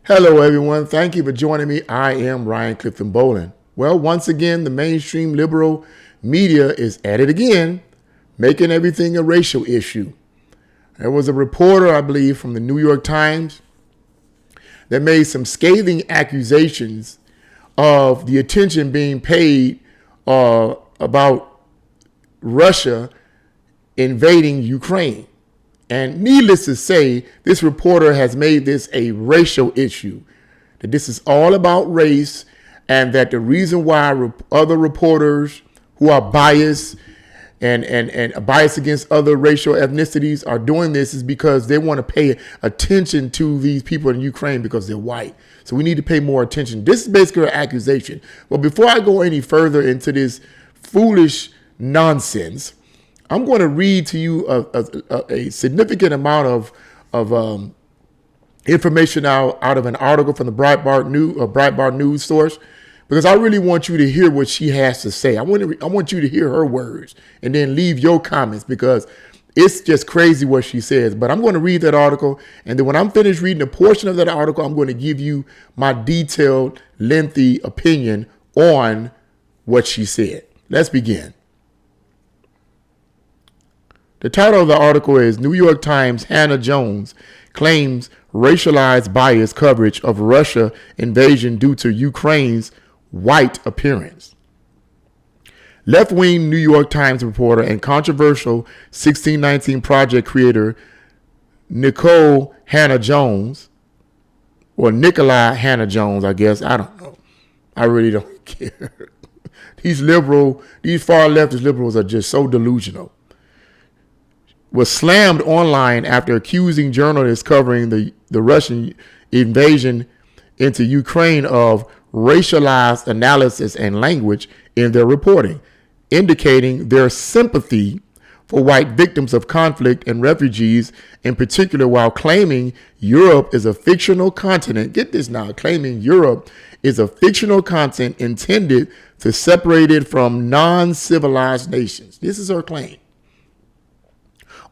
Hello, everyone. Thank you for joining me. I am Ryan Clifton Boland. Well, once again, the mainstream liberal media is at it again, making everything a racial issue. There was a reporter, I believe, from the New York Times that made some scathing accusations of the attention being paid about Russia invading Ukraine. And needless to say, this reporter has made this a racial issue, that this is all about race, and that the reason why other reporters who are biased and biased against other racial ethnicities are doing this is because they want to pay attention to these people in Ukraine because they're white. So we need to pay more attention. This is basically an accusation. But before I go any further into this foolish nonsense, I'm going to read to you a significant amount of information out of an article from the Breitbart News source, because I really want you to hear what she has to say. I want you to hear her words and then leave your comments, because it's just crazy what she says. But I'm going to read that article, and then when I'm finished reading a portion of that article, I'm going to give you my detailed, lengthy opinion on what she said. Let's begin. The title of the article is New York Times Hannah Jones claims racialized bias coverage of Russia invasion due to Ukraine's white appearance. Left-wing New York Times reporter and controversial 1619 Project creator Nicole Hannah Jones, or Nikolai Hannah Jones, I guess. I don't know. I really don't care. These far leftist liberals are just so delusional. Was slammed online after accusing journalists covering the Russian invasion into Ukraine of racialized analysis and language in their reporting, indicating their sympathy for white victims of conflict and refugees in particular, while claiming Europe is a fictional continent. Get this now, claiming Europe is a fictional continent intended to separate it from non-civilized nations. This is her claim.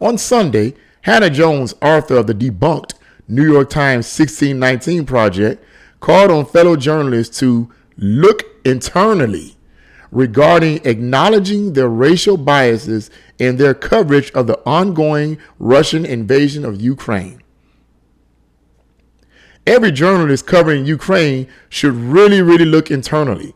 On Sunday, Hannah Jones, author of the debunked New York Times 1619 Project, called on fellow journalists to look internally regarding acknowledging their racial biases in their coverage of the ongoing Russian invasion of Ukraine. Every journalist covering Ukraine should really look internally.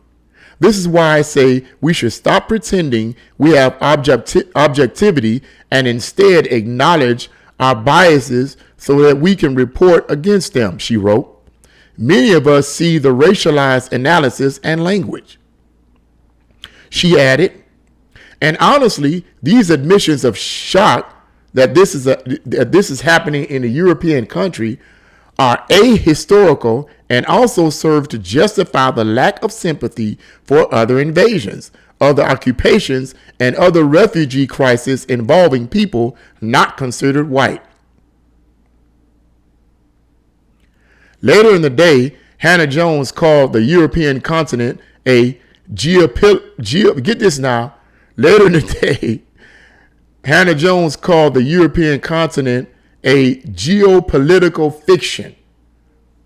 This is why I say we should stop pretending we have objectivity and instead acknowledge our biases so that we can report against them, she wrote. Many of us see the racialized analysis and language. She added, and honestly, these admissions of shock that this is happening in a European country are ahistorical and also serve to justify the lack of sympathy for other invasions, other occupations, and other refugee crises involving people not considered white. Later in the day, Hannah Jones called the European continent a get this now. Later in the day, Hannah Jones called the European continent a geopolitical fiction.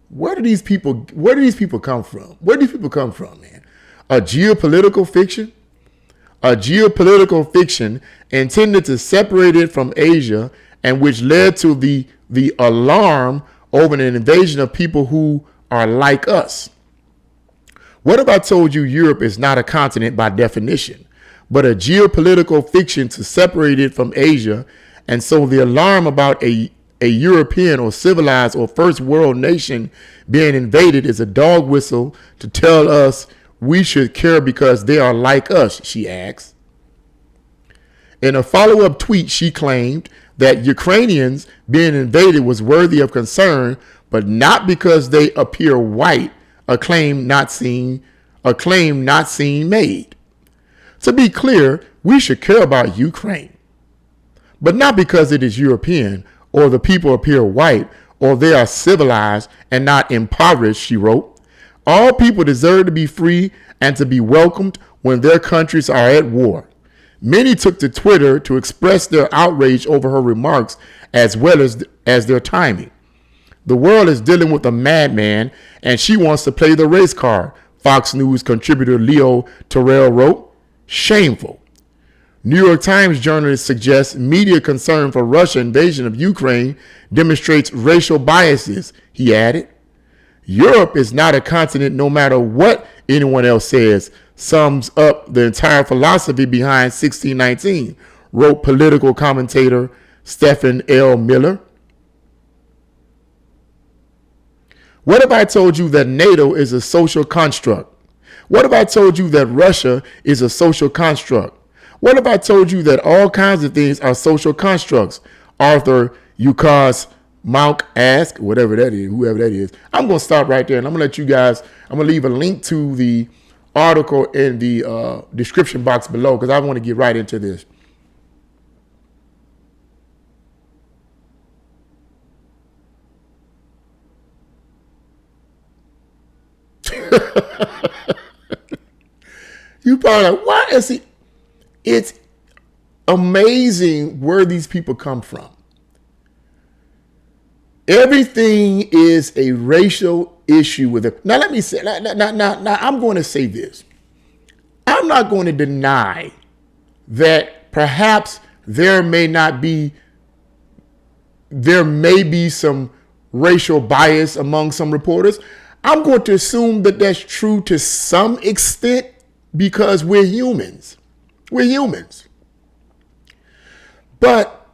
Where do these people come from? Where do these people come from, man? A geopolitical fiction? A geopolitical fiction intended to separate it from Asia, and which led to the alarm over an invasion of people who are like us. What if I told you Europe is not a continent by definition, but a geopolitical fiction to separate it from Asia? And so the alarm about a European or civilized or first world nation being invaded is a dog whistle to tell us we should care because they are like us, she asks. In a follow-up tweet, she claimed that Ukrainians being invaded was worthy of concern, but not because they appear white, a claim not seen made. To be clear, we should care about Ukraine, but not because it is European or the people appear white or they are civilized and not impoverished, she wrote. All people deserve to be free and to be welcomed when their countries are at war. Many took to Twitter to express their outrage over her remarks as well as their timing. The world is dealing with a madman, and she wants to play the race card, Fox News contributor Leo Terrell wrote. Shameful. New York Times journalist suggests media concern for Russian invasion of Ukraine demonstrates racial biases, he added. Europe is not a continent no matter what anyone else says, sums up the entire philosophy behind 1619, wrote political commentator Stephen L. Miller. What if I told you that NATO is a social construct? What if I told you that Russia is a social construct? What if I told you that all kinds of things are social constructs? Arthur Yukos Monk asked, whatever that is, whoever that is. I'm going to stop right there, and I'm going to let you guys, I'm going to leave a link to the article in the description box below because I want to get right into this. You probably like, why is he? It's amazing where these people come from. Everything is a racial issue with it. Now, let me say, now, I'm going to say this. I'm not going to deny that perhaps there may be some racial bias among some reporters. I'm going to assume that that's true to some extent because we're humans. We're humans. But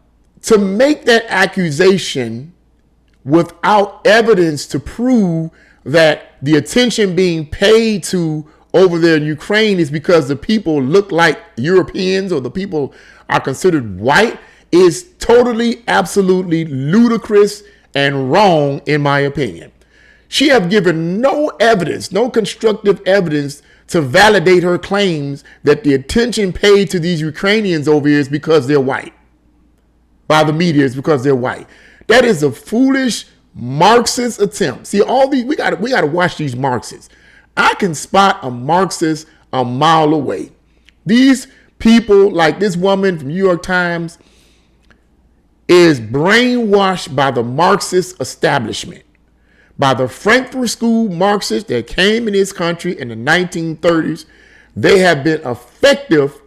to make that accusation without evidence to prove that the attention being paid to over there in Ukraine is because the people look like Europeans or the people are considered white is totally, absolutely ludicrous and wrong, in my opinion. She have given no evidence, no constructive evidence to validate her claims that the attention paid to these Ukrainians over here is because they're white. By the media is because they're white. That is a foolish Marxist attempt. See, all these we got to watch these Marxists. I can spot a Marxist a mile away. These people, like this woman from New York Times, is brainwashed by the Marxist establishment, by the Frankfurt School Marxists that came in this country in the 1930s. They have been effective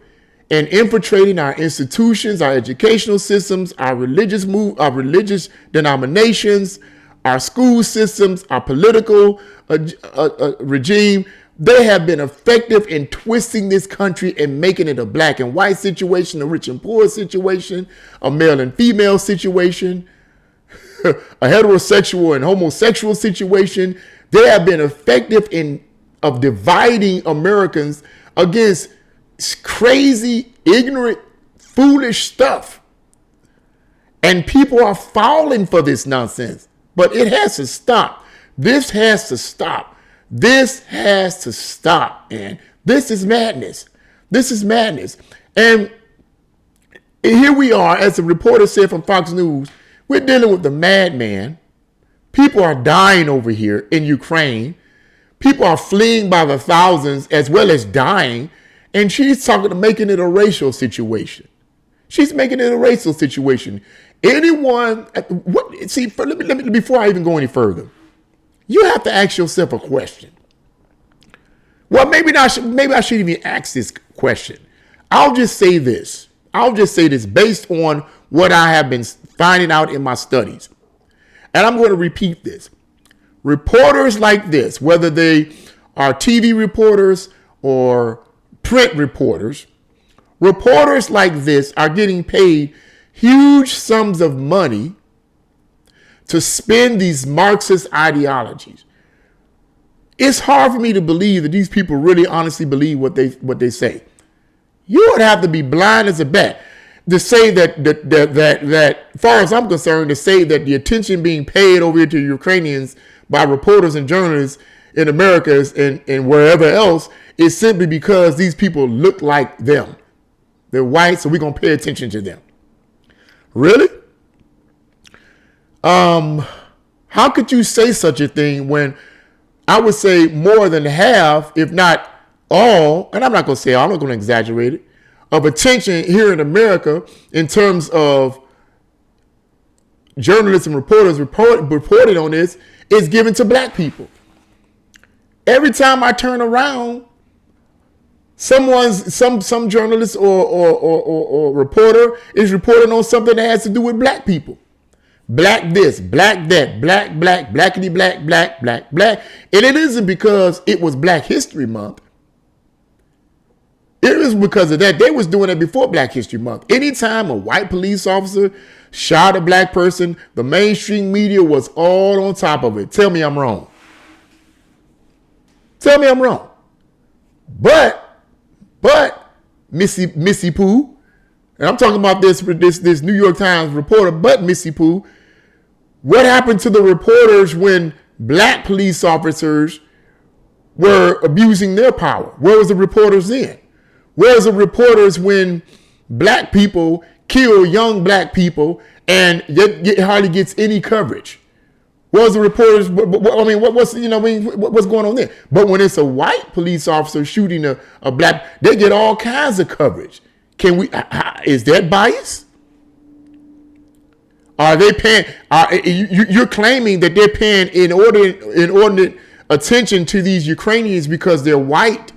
in infiltrating our institutions, our educational systems, our religious denominations, our school systems, our political regime. They have been effective in twisting this country and making it a black and white situation, a rich and poor situation, a male and female situation, a heterosexual and homosexual situation. They have been effective of dividing Americans against crazy, ignorant, foolish stuff. And people are falling for this nonsense. But it has to stop. This has to stop. This has to stop. And this is madness. This is madness. And here we are, as the reporter said from Fox News, we're dealing with the madman. People are dying over here in Ukraine. People are fleeing by the thousands as well as dying. And she's making it a racial situation. She's making it a racial situation. Anyone, before I even go any further, you have to ask yourself a question. Well, maybe I shouldn't even ask this question. I'll just say this based on what I have been finding out in my studies. And I'm going to repeat this. Reporters like this, whether they are TV reporters or print reporters like this are getting paid huge sums of money to spin these Marxist ideologies. It's hard for me to believe that these people really honestly believe what they say. You would have to be blind as a bat to say that as far as I'm concerned, to say that the attention being paid over here to Ukrainians by reporters and journalists in America and wherever else is simply because these people look like them. They're white, so we're going to pay attention to them. Really? How could you say such a thing when I would say more than half, if not all, and I'm not going to say all, I'm not going to exaggerate it, of attention here in America in terms of journalists and reporters reported on this is given to black people. Every time I turn around, some journalist or reporter is reporting on something that has to do with black people. Black this, black that, blackity black. And it isn't because it was Black History Month. It was because of that. They was doing it before Black History Month. Anytime a white police officer shot a black person, the mainstream media was all on top of it. Tell me I'm wrong. Tell me I'm wrong. But Missy Pooh, and I'm talking about this New York Times reporter, but Missy Pooh, what happened to the reporters when black police officers were abusing their power? Where was the reporters then? Where was the reporters when black people kill young black people and it hardly gets any coverage? Where was the reporters? What's going on there? But when it's a white police officer shooting a black, they get all kinds of coverage. Is that bias? Are they paying? You're claiming that they're paying inordinate attention to these Ukrainians because they're white.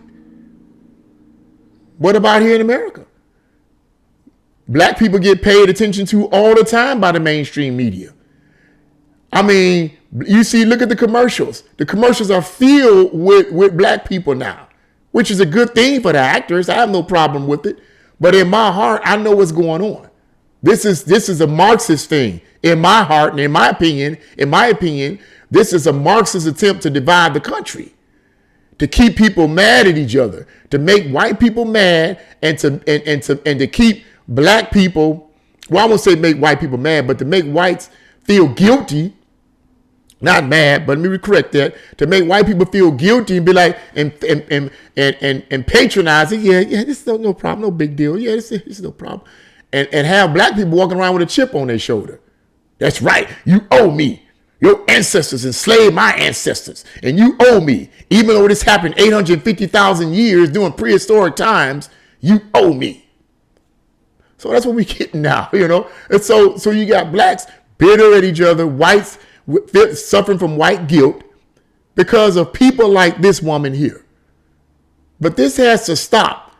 What about here in America? Black people get paid attention to all the time by the mainstream media. I mean, you see, look at the commercials. The commercials are filled with black people now, which is a good thing for the actors. I have no problem with it. But in my heart, I know what's going on. This is a Marxist thing. In my heart and in my opinion, this is a Marxist attempt to divide the country, to keep people mad at each other, to make white people mad, and to keep black people, well, I won't say make white people mad, but to make whites feel guilty, not mad, but let me correct that, to make white people feel guilty and be like, and patronizing, yeah, this is no problem, no big deal, yeah, this is no problem, and have black people walking around with a chip on their shoulder. That's right, you owe me. Your ancestors enslaved my ancestors, and you owe me. Even though this happened 850,000 years during prehistoric times, you owe me. So that's what we're getting now, And so you got blacks bitter at each other, whites suffering from white guilt because of people like this woman here. But this has to stop.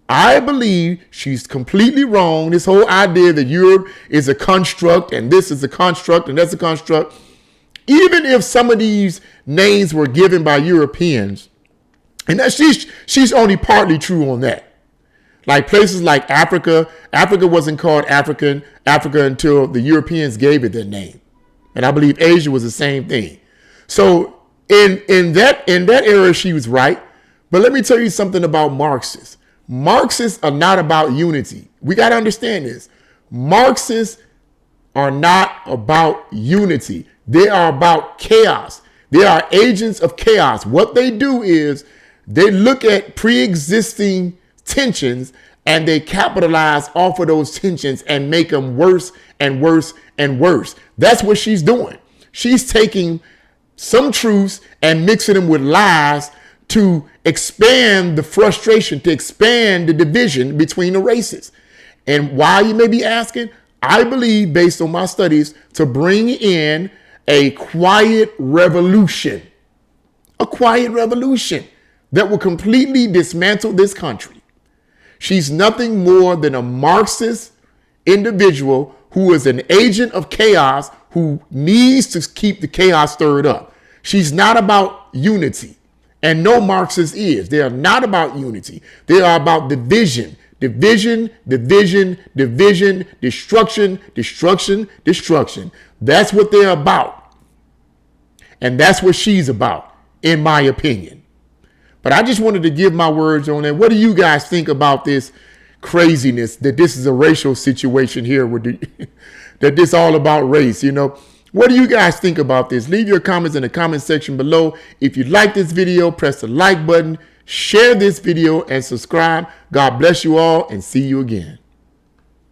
I believe she's completely wrong. This whole idea that Europe is a construct and this is a construct and that's a construct. Even if some of these names were given by Europeans, and that she's only partly true on that. Like places like Africa wasn't called Africa until the Europeans gave it their name. And I believe Asia was the same thing. So in that era, she was right. But let me tell you something about Marxists. Marxists are not about unity. We got to understand this. Marxists are not about unity. They are about chaos. They are agents of chaos. What they do is they look at pre-existing tensions and they capitalize off of those tensions and make them worse and worse and worse. That's what she's doing. She's taking some truths and mixing them with lies to expand the frustration, to expand the division between the races. And why, you may be asking, I believe, based on my studies, to bring in a quiet revolution that will completely dismantle this country. She's nothing more than a Marxist individual who is an agent of chaos who needs to keep the chaos stirred up. She's not about unity, and no Marxist is. They are not about unity. They are about division. Division, destruction. That's what they're about. And that's what she's about, in my opinion. But I just wanted to give my words on that. What do you guys think about this craziness, that this is a racial situation here, that this all about race, What do you guys think about this? Leave your comments in the comment section below. If you like this video, press the like button, share this video, and subscribe. God bless you all, and see you again.